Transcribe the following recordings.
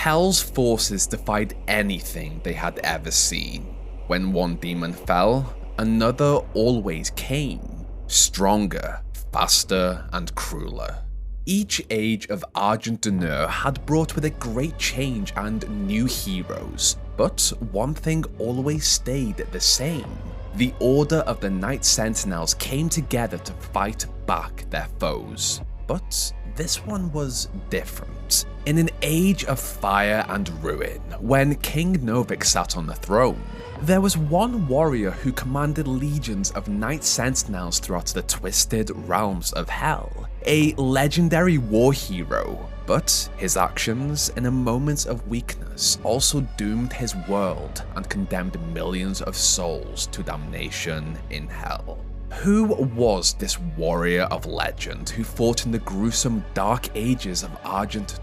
Hell's forces defied anything they had ever seen. When one demon fell, another always came, stronger, faster, and crueler. Each age of Argent had brought with it great change and new heroes, but one thing always stayed the same. The Order of the Night Sentinels came together to fight back their foes. But this one was different. In an age of fire and ruin, when King Novik sat on the throne, there was one warrior who commanded legions of Night Sentinels throughout the twisted realms of hell. A legendary war hero, but his actions in a moment of weakness also doomed his world and condemned millions of souls to damnation in hell. Who was this warrior of legend who fought in the gruesome dark ages of Argent.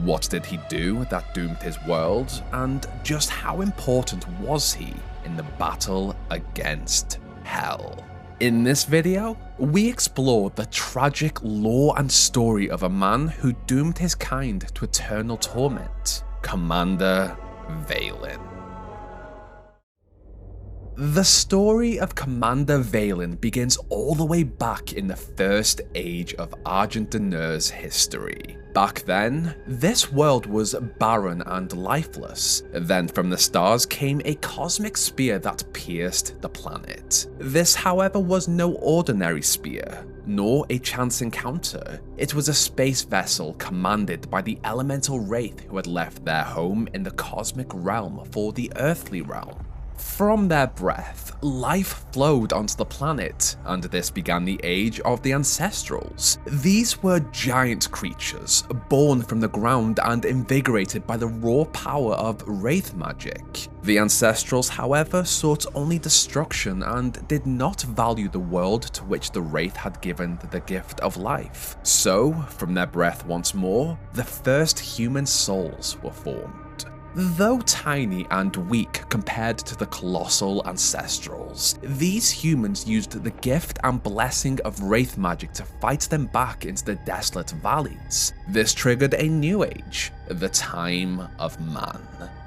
What did he do that doomed his world, and just how important was he in the battle against hell? In this video, we explore the tragic lore and story of a man who doomed his kind to eternal torment, Commander Valen. The story of Commander Valen begins all the way back in the first age of Argent history. Back then, this world was barren and lifeless. Then from the stars came a cosmic spear that pierced the planet. This, however, was no ordinary spear, nor a chance encounter. It was a space vessel commanded by the elemental wraith who had left their home in the cosmic realm for the earthly realm. From their breath, life flowed onto the planet, and this began the age of the Ancestrals. These were giant creatures, born from the ground and invigorated by the raw power of wraith magic. The Ancestrals, however, sought only destruction and did not value the world to which the wraith had given the gift of life. So, from their breath once more, the first human souls were formed. Though tiny and weak compared to the colossal Ancestrals, these humans used the gift and blessing of wraith magic to fight them back into the desolate valleys. This triggered a new age, the time of man.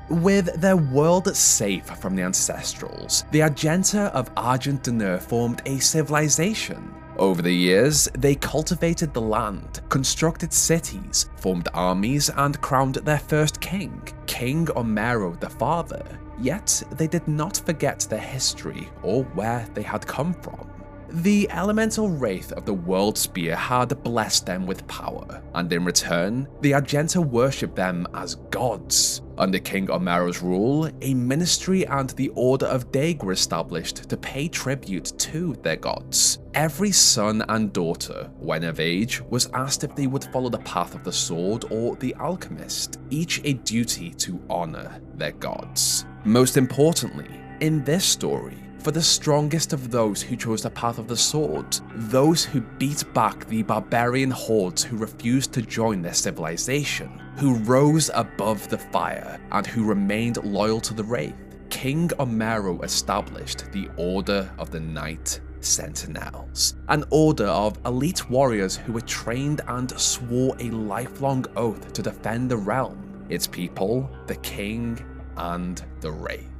With their world safe from the Ancestrals, the Argenta of Argent formed a civilization. Over the years, they cultivated the land, constructed cities, formed armies, and crowned their first king, King Omero the Father. Yet, they did not forget their history or where they had come from. The elemental wraith of the World Spear had blessed them with power, and in return, the Argenta worshipped them as gods. Under King Omero's rule, a ministry and the Order of Daig were established to pay tribute to their gods. Every son and daughter, when of age, was asked if they would follow the path of the sword or the alchemist, each a duty to honor their gods. Most importantly, in this story, for the strongest of those who chose the path of the sword, those who beat back the barbarian hordes who refused to join their civilization, who rose above the fire, and who remained loyal to the wraith, King Omero established the Order of the Night Sentinels, an order of elite warriors who were trained and swore a lifelong oath to defend the realm, its people, the king, and the wraith.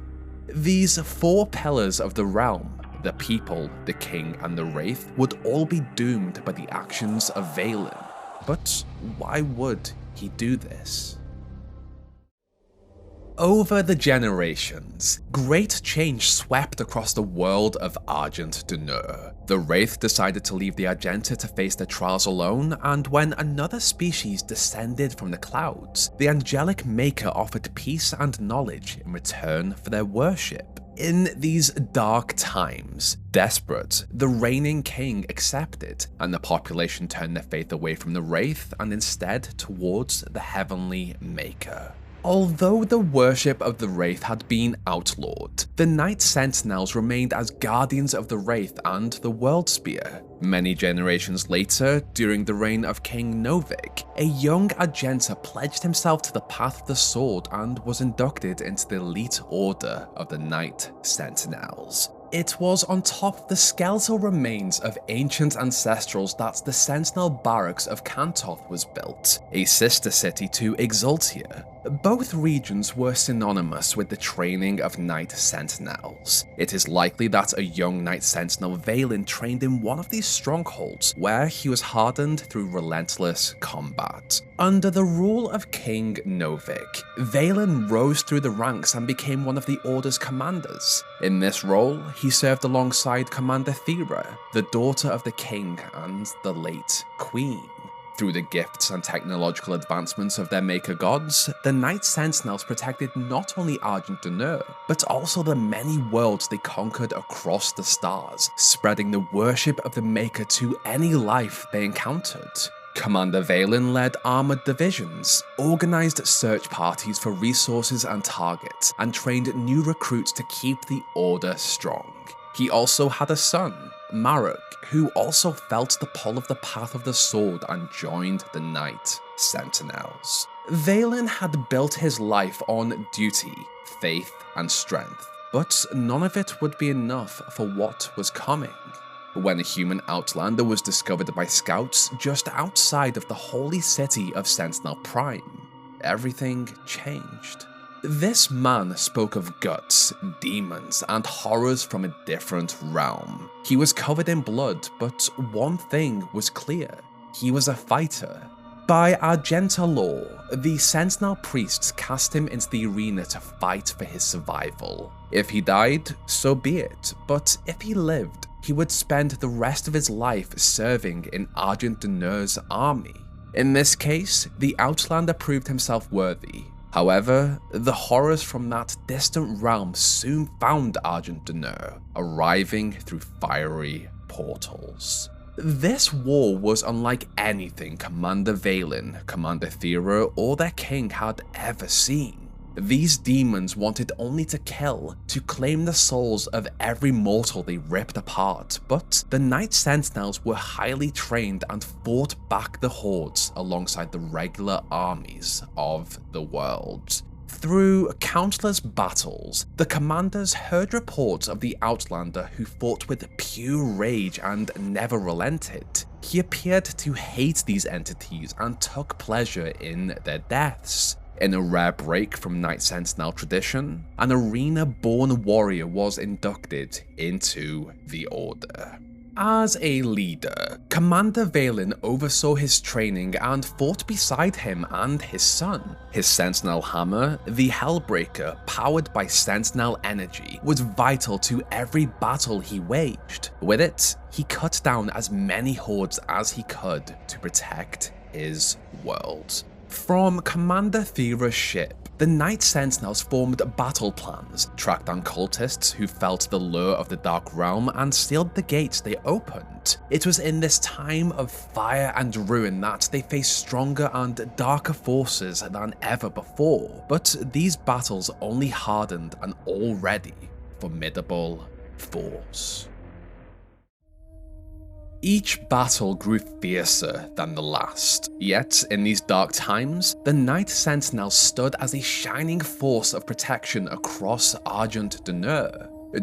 These four pillars of the realm, the people, the king, and the wraith, would all be doomed by the actions of Valen. But why would he do this? Over the generations, great change swept across the world of Argent. The Wraith decided to leave the Argenta to face their trials alone, and when another species descended from the clouds, the angelic maker offered peace and knowledge in return for their worship. In these dark times, desperate, the reigning king accepted, and the population turned their faith away from the Wraith and instead towards the heavenly maker. Although the worship of the Wraith had been outlawed, the Night Sentinels remained as guardians of the Wraith and the World Spear. Many generations later, during the reign of King Novik, a young Argenta pledged himself to the path of the sword and was inducted into the elite order of the Night Sentinels. It was on top of the skeletal remains of ancient ancestrals that the Sentinel Barracks of Kantoth was built, a sister city to Exultia. Both regions were synonymous with the training of Night Sentinels. It is likely that a young Night Sentinel Valen trained in one of these strongholds, where he was hardened through relentless combat. Under the rule of King Novik, Valen rose through the ranks and became one of the Order's commanders. In this role, he served alongside Commander Thera, the daughter of the king and the late queen. Through the gifts and technological advancements of their maker gods, the Night Sentinels protected not only Argent, but also the many worlds they conquered across the stars, spreading the worship of the maker to any life they encountered. Commander Valen led armored divisions, organized search parties for resources and targets, and trained new recruits to keep the Order strong. He also had a son, Marek, who also felt the pull of the path of the sword and joined the Night Sentinels. Valen had built his life on duty, faith, and strength, but none of it would be enough for what was coming. When a human outlander was discovered by scouts just outside of the holy city of Sentinel Prime, everything changed. This man spoke of guts, demons, and horrors from a different realm. He was covered in blood, but one thing was clear: he was a fighter. By Argent law, the Sentinel priests cast him into the arena to fight for his survival. If he died, so be it, but if he lived, he would spend the rest of his life serving in Argent army. In this case, the Outlander proved himself worthy. However, the horrors from that distant realm soon found Argent, arriving through fiery portals. This war was unlike anything Commander Valen, Commander Thera, or their king had ever seen. These demons wanted only to kill, to claim the souls of every mortal they ripped apart, but the Night Sentinels were highly trained and fought back the hordes alongside the regular armies of the world. Through countless battles, the commanders heard reports of the Outlander who fought with pure rage and never relented. He appeared to hate these entities and took pleasure in their deaths. In a rare break from Night Sentinel tradition, an arena-born warrior was inducted into the Order. As a leader, Commander Valen oversaw his training and fought beside him and his son. His Sentinel hammer, the Hellbreaker, powered by Sentinel energy, was vital to every battle he waged. With it, he cut down as many hordes as he could to protect his world. From Commander Thera's ship, the Night Sentinels formed battle plans, tracked down cultists who felt the lure of the Dark Realm, and sealed the gates they opened. It was in this time of fire and ruin that they faced stronger and darker forces than ever before, but these battles only hardened an already formidable force. Each battle grew fiercer than the last, yet in these dark times, the Night Sentinels stood as a shining force of protection across Argent.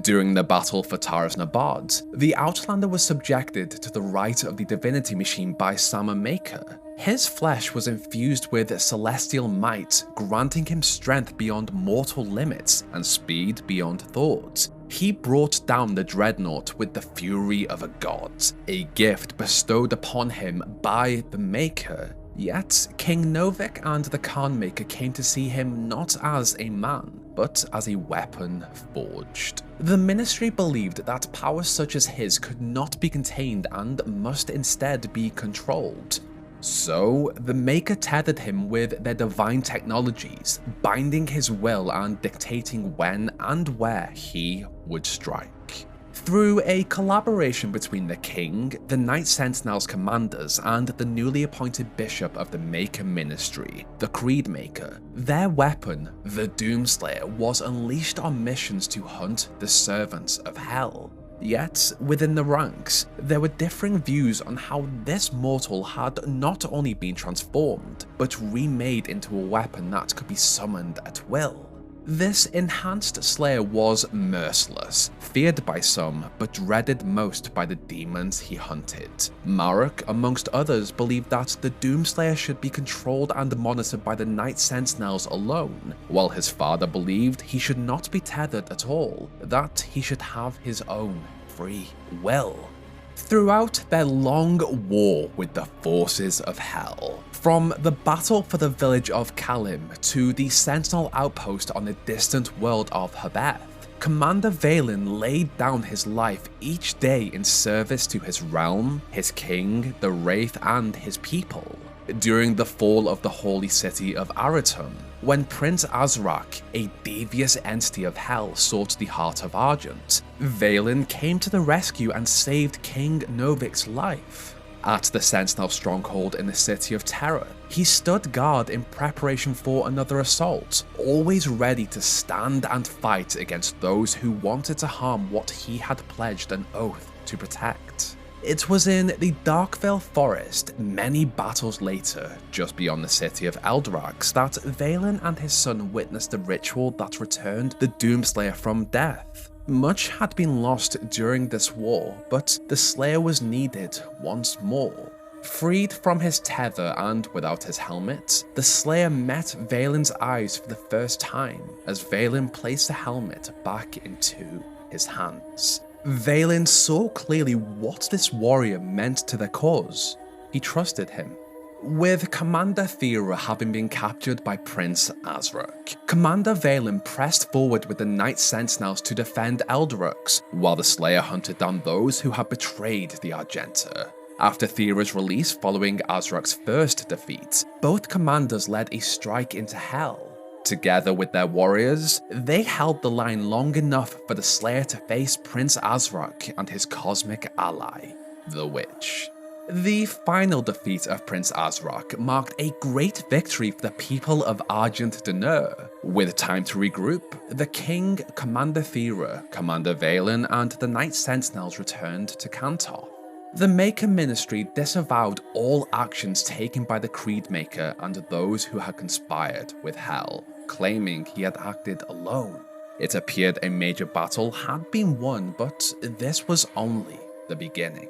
During the battle for Taras Nabad, the Outlander was subjected to the rite of the divinity machine by Sama Maker. His flesh was infused with celestial might, granting him strength beyond mortal limits and speed beyond thought. He brought down the Dreadnought with the fury of a god, a gift bestowed upon him by the Maker. Yet, King Novik and the Khan Maker came to see him not as a man, but as a weapon forged. The Ministry believed that powers such as his could not be contained and must instead be controlled. So, the Maker tethered him with their divine technologies, binding his will and dictating when and where he would strike. Through a collaboration between the King, the Night Sentinels commanders, and the newly appointed Bishop of the Maker Ministry, the Creed Maker, their weapon, the Doomslayer, was unleashed on missions to hunt the servants of Hell. Yet, within the ranks, there were differing views on how this mortal had not only been transformed, but remade into a weapon that could be summoned at will. This enhanced slayer was merciless, feared by some, but dreaded most by the demons he hunted. Marek, amongst others, believed that the Doomslayer should be controlled and monitored by the Night Sentinels alone, while his father believed he should not be tethered at all, that he should have his own free will. Throughout their long war with the forces of hell, from the battle for the village of Kalim to the Sentinel outpost on the distant world of Habeth, Commander Valen laid down his life each day in service to his realm, his king, the Wraith, and his people. During the fall of the holy city of Argent, when Prince Azrak, a devious entity of hell, sought the heart of Argent, Valen came to the rescue and saved King Novik's life. At the Sentinel stronghold in the City of Terror, he stood guard in preparation for another assault, always ready to stand and fight against those who wanted to harm what he had pledged an oath to protect. It was in the Darkvale Forest, many battles later, just beyond the city of Eldrax, that Valen and his son witnessed the ritual that returned the Doomslayer from death. Much had been lost during this war, but the Slayer was needed once more. Freed from his tether and without his helmet, the Slayer met Valen's eyes for the first time as Valen placed the helmet back into his hands. Valen saw clearly what this warrior meant to their cause. He trusted him. With Commander Thera having been captured by Prince Azrak, Commander Valen pressed forward with the Night Sentinels to defend Eldrax, while the Slayer hunted down those who had betrayed the Argenta. After Thera's release following Azrak's first defeat, both commanders led a strike into Hell. Together with their warriors, they held the line long enough for the Slayer to face Prince Azrak and his cosmic ally, the Witch. The final defeat of Prince Azrak marked a great victory for the people of Argent Denur. With time to regroup, the King, Commander Thera, Commander Valen, and the Night Sentinels returned to Kantoff. The Maker Ministry disavowed all actions taken by the Creedmaker and those who had conspired with Hell, claiming he had acted alone. It appeared a major battle had been won, but this was only the beginning.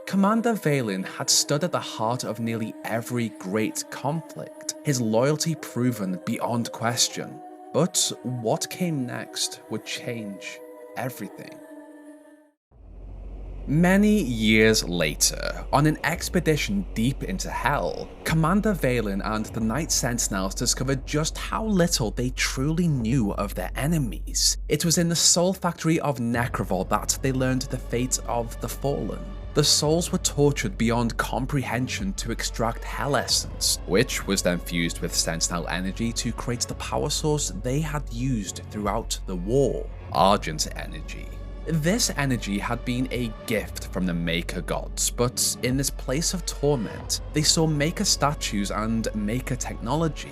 Commander Valen had stood at the heart of nearly every great conflict, his loyalty proven beyond question. But what came next would change everything. Many years later, on an expedition deep into Hell, Commander Valen and the Night Sentinels discovered just how little they truly knew of their enemies. It was in the Soul Factory of Necrovol that they learned the fate of the Fallen. The souls were tortured beyond comprehension to extract Hell Essence, which was then fused with Sentinel energy to create the power source they had used throughout the war, Argent energy. This energy had been a gift from the Maker gods, but in this place of torment, they saw Maker statues and Maker technology.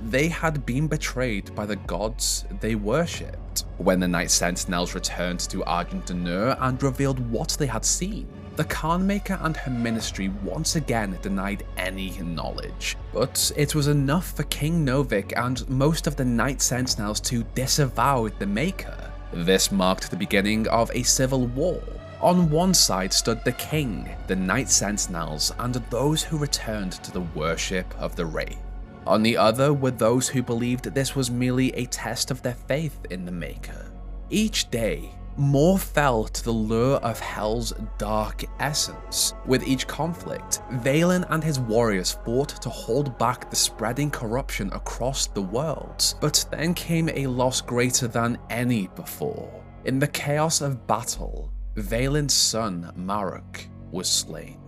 They had been betrayed by the gods they worshipped. When the Night Sentinels returned to Argent Denur and revealed what they had seen, the Khanmaker and her ministry once again denied any knowledge, but it was enough for King Novik and most of the Night Sentinels to disavow the Maker. This marked the beginning of a civil war. On one side stood the King, the Night Sentinels, and those who returned to the worship of the Wraith. On the other were those who believed this was merely a test of their faith in the Maker. Each day, more fell to the lure of Hell's dark essence. With each conflict, Valen and his warriors fought to hold back the spreading corruption across the world, but then came a loss greater than any before. In the chaos of battle, Valen's son, Marek, was slain.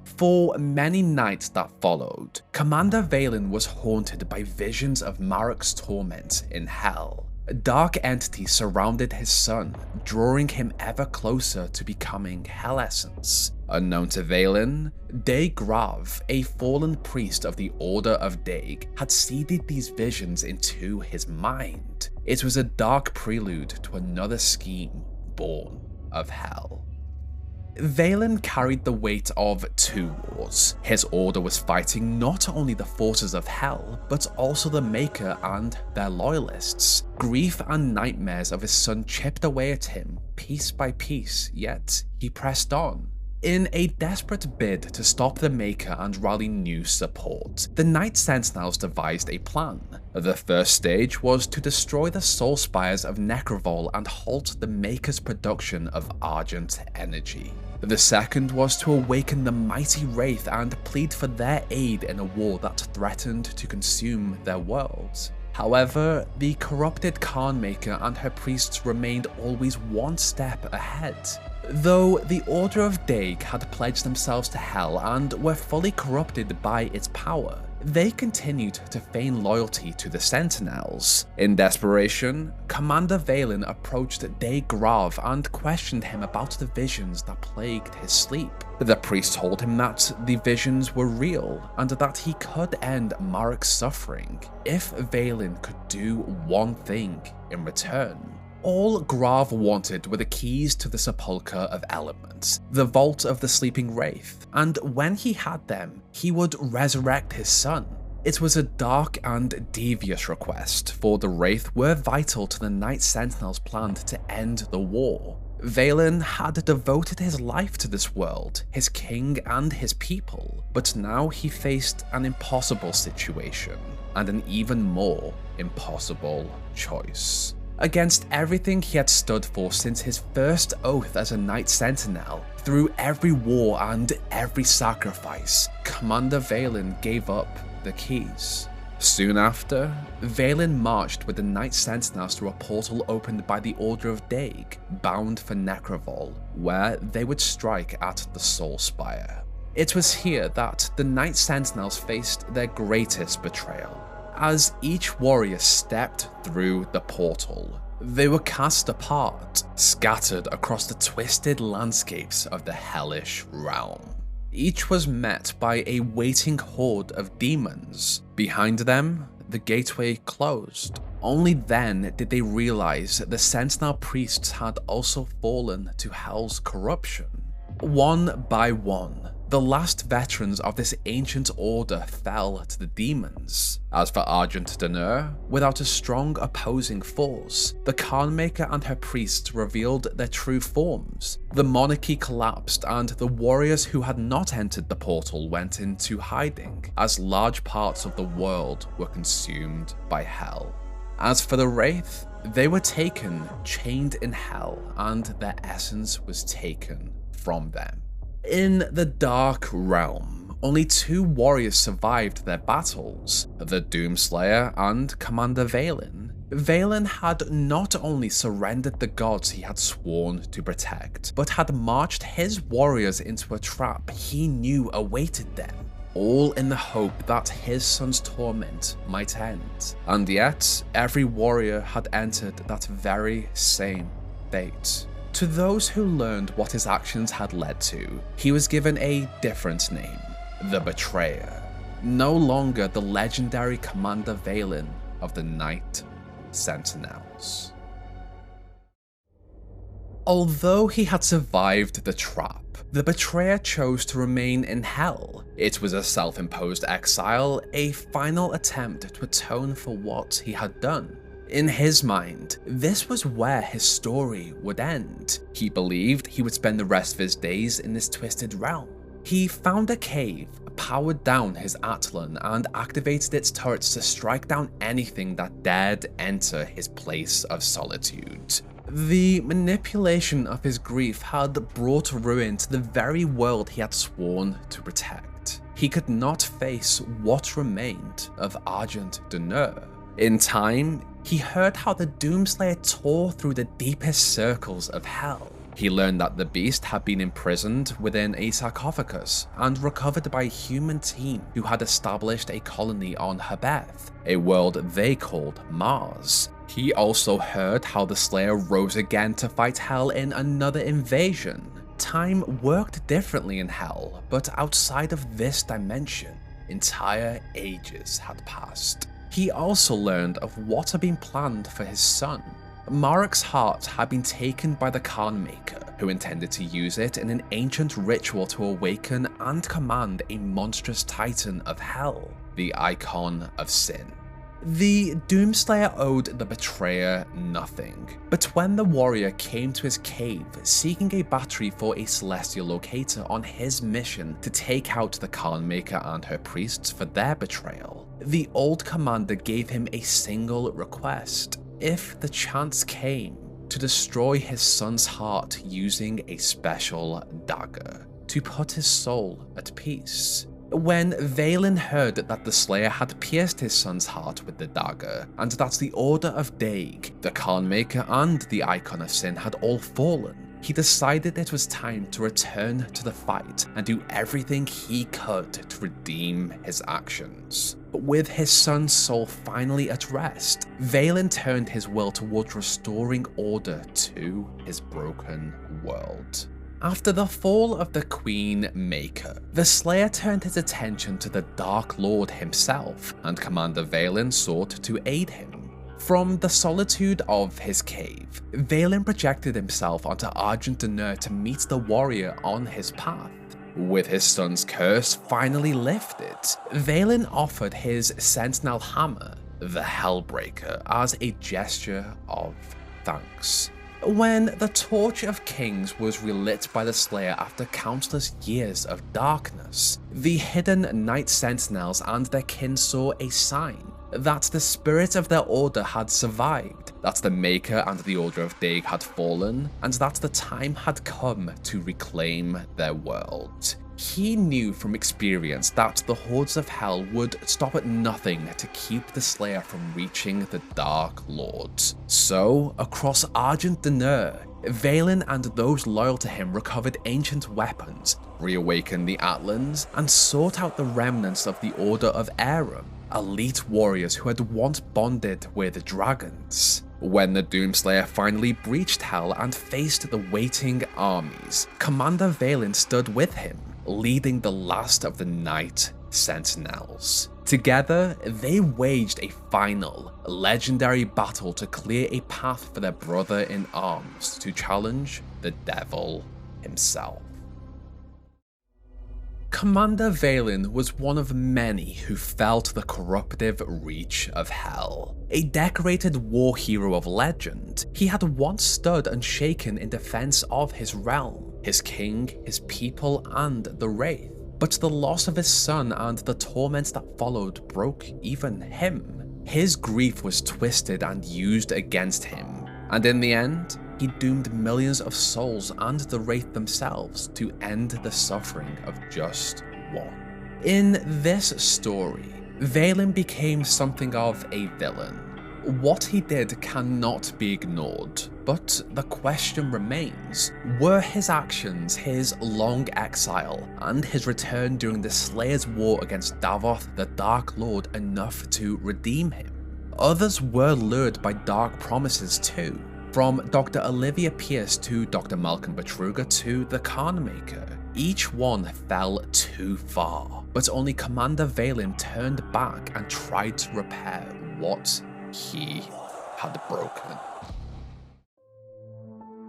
For many nights that followed, Commander Valen was haunted by visions of Marek's torment in Hell. A dark entity surrounded his son, drawing him ever closer to becoming Hell Essence. Unknown to Valen, Daig Grav, a fallen priest of the Order of Daig, had seeded these visions into his mind. It was a dark prelude to another scheme born of Hell. Valen carried the weight of 2 wars. His order was fighting not only the forces of hell, but also the Maker and their loyalists. Grief and nightmares of his son chipped away at him, piece by piece, yet he pressed on. In a desperate bid to stop the Maker and rally new support, the Night Sentinels devised a plan. The first stage was to destroy the soul spires of Necrovol and halt the Maker's production of Argent energy. The second was to awaken the mighty Wraith and plead for their aid in a war that threatened to consume their world. However, the corrupted Khanmaker and her priests remained always one step ahead. Though the Order of Daig had pledged themselves to hell and were fully corrupted by its power, they continued to feign loyalty to the Sentinels. In desperation, Commander Valen approached Daig Grav and questioned him about the visions that plagued his sleep. The priest told him that the visions were real and that he could end Marek's suffering if Valen could do one thing in return. All Grav wanted were the keys to the Sepulchre of Elements, the Vault of the Sleeping Wraith, and when he had them, he would resurrect his son. It was a dark and devious request, for the Wraith were vital to the Night Sentinels' plan to end the war. Valen had devoted his life to this world, his king and his people, but now he faced an impossible situation, and an even more impossible choice. Against everything he had stood for since his first oath as a Night Sentinel, through every war and every sacrifice, Commander Valen gave up the keys. Soon after, Valen marched with the Night Sentinels through a portal opened by the Order of Daig, bound for Necrovol, where they would strike at the Soul Spire. It was here that the Night Sentinels faced their greatest betrayal. As each warrior stepped through the portal, they were cast apart, scattered across the twisted landscapes of the hellish realm. Each was met by a waiting horde of demons. Behind them, the gateway closed. Only then did they realize the Sentinel priests had also fallen to hell's corruption. One by one, the last veterans of this ancient order fell to the demons. As for Argent, without a strong opposing force, the Khanmaker and her priests revealed their true forms. The monarchy collapsed and the warriors who had not entered the portal went into hiding, as large parts of the world were consumed by hell. As for the Wraith, they were taken, chained in hell, and their essence was taken from them. In the Dark Realm, only 2 warriors survived their battles, the Doomslayer and Commander Valen. Valen had not only surrendered the gods he had sworn to protect, but had marched his warriors into a trap he knew awaited them, all in the hope that his son's torment might end. And yet, every warrior had entered that very same fate. To those who learned what his actions had led to, he was given a different name, the Betrayer, no longer the legendary Commander Valen of the Night Sentinels. Although he had survived the trap, the Betrayer chose to remain in hell. It was a self-imposed exile, a final attempt to atone for what he had done. In his mind, this was where his story would end. He believed he would spend the rest of his days in this twisted realm. He found a cave, powered down his Atlan, and activated its turrets to strike down anything that dared enter his place of solitude. The manipulation of his grief had brought ruin to the very world he had sworn to protect. He could not face what remained of Argent. In time, he heard how the Doomslayer tore through the deepest circles of hell. He learned that the beast had been imprisoned within a sarcophagus and recovered by a human team who had established a colony on Habeth, a world they called Mars. He also heard how the Slayer rose again to fight hell in another invasion. Time worked differently in hell, but outside of this dimension, entire ages had passed. He also learned of what had been planned for his son. Marok's heart had been taken by the Khan Maker, who intended to use it in an ancient ritual to awaken and command a monstrous titan of hell, the Icon of Sin. The Doomslayer owed the Betrayer nothing, but when the warrior came to his cave seeking a battery for a celestial locator on his mission to take out the Khan Maker and her priests for their betrayal, the old commander gave him a single request: if the chance came, to destroy his son's heart using a special dagger, to put his soul at peace. When Valen heard that the Slayer had pierced his son's heart with the dagger, and that the Order of Daig, the Khan Maker and the Icon of Sin had all fallen, he decided it was time to return to the fight and do everything he could to redeem his actions. But with his son's soul finally at rest, Valen turned his will towards restoring order to his broken world. After the fall of the Queen Maker, the Slayer turned his attention to the Dark Lord himself, and Commander Valen sought to aid him. From the solitude of his cave, Valen projected himself onto Argent to meet the warrior on his path. With his son's curse finally lifted, Valen offered his Sentinel hammer, the Hellbreaker, as a gesture of thanks. When the Torch of Kings was relit by the Slayer after countless years of darkness, the hidden Night Sentinels and their kin saw a sign that the spirit of their order had survived, that the Maker and the Order of Daig had fallen, and that the time had come to reclaim their world. He knew from experience that the hordes of hell would stop at nothing to keep the Slayer from reaching the Dark Lords. So, across Argent, Valen and those loyal to him recovered ancient weapons, reawakened the Atlan's, and sought out the remnants of the Order of Aram, elite warriors who had once bonded with dragons. When the Doomslayer finally breached hell and faced the waiting armies, Commander Valen stood with him, leading the last of the Night Sentinels. Together, they waged a final, legendary battle to clear a path for their brother in arms to challenge the devil himself. Commander Valen was one of many who felt the corruptive reach of hell. A decorated war hero of legend, he had once stood unshaken in defense of his realm, his king, his people, and the Wraith. But the loss of his son and the torments that followed broke even him. His grief was twisted and used against him, and in the end, he doomed millions of souls and the Wraith themselves to end the suffering of just one. In this story, Valen became something of a villain. What he did cannot be ignored, but the question remains, were his actions, his long exile, and his return during the Slayer's war against Davoth the Dark Lord enough to redeem him? Others were lured by dark promises too. From Dr. Olivia Pierce to Dr. Malcolm Betruger to the Khan Maker, each one fell too far, but only Commander Valen turned back and tried to repair what he had broken.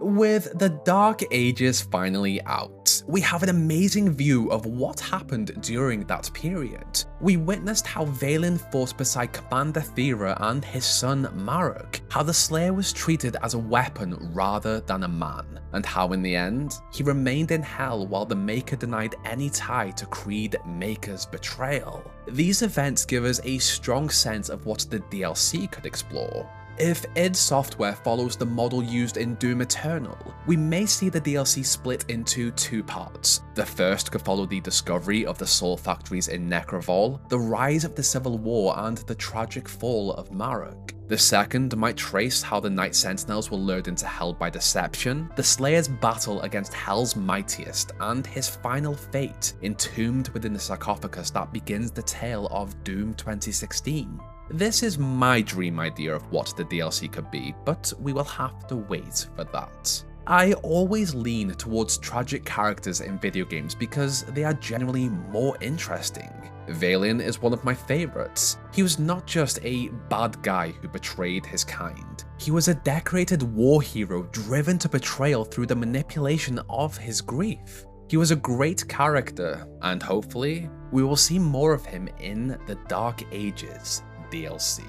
With the Dark Ages finally out, we have an amazing view of what happened during that period. We witnessed how Valen fought beside Commander Thera and his son Marok, how the Slayer was treated as a weapon rather than a man, and how in the end, he remained in hell while the Maker denied any tie to Creed Maker's betrayal. These events give us a strong sense of what the DLC could explore. If id Software follows the model used in Doom Eternal, we may see the DLC split into two parts. The first could follow the discovery of the soul factories in Necrovol, the rise of the Civil War, and the tragic fall of Marok. The second might trace how the Night Sentinels were lured into hell by deception, the Slayer's battle against Hell's mightiest, and his final fate, entombed within the sarcophagus that begins the tale of Doom 2016. This is my dream idea of what the DLC could be, but we will have to wait for that. I always lean towards tragic characters in video games because they are generally more interesting. Valen is one of my favorites. He was not just a bad guy who betrayed his kind. He was a decorated war hero driven to betrayal through the manipulation of his grief. He was a great character, and hopefully, we will see more of him in the Dark Ages DLC.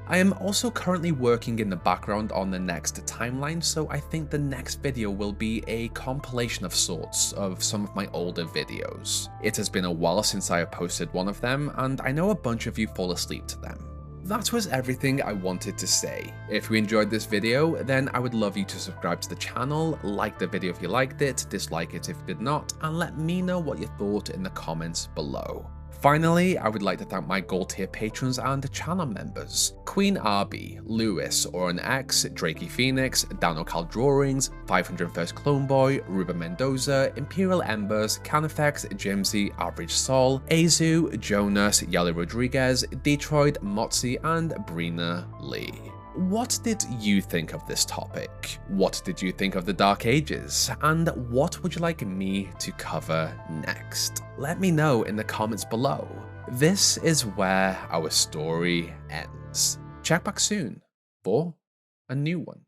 I am also currently working in the background on the next timeline, so I think the next video will be a compilation of sorts of some of my older videos. It has been a while since I have posted one of them, and I know a bunch of you fall asleep to them. That was everything I wanted to say. If you enjoyed this video, then I would love you to subscribe to the channel, like the video if you liked it, dislike it if you did not, and let me know what you thought in the comments below. Finally, I would like to thank my gold tier patrons and channel members: Queen Arby, Lewis, Oren X, Drakey Phoenix, Dano Cal Drawings, 501st Clone Boy, Ruben Mendoza, Imperial Embers, Canifex, Jimsy, Average Sol, Azu, Jonas, Yali Rodriguez, Detroit, Motzi, and Brina Lee. What did you think of this topic? What did you think of the Dark Ages? And what would you like me to cover next? Let me know in the comments below. This is where our story ends. Check back soon for a new one.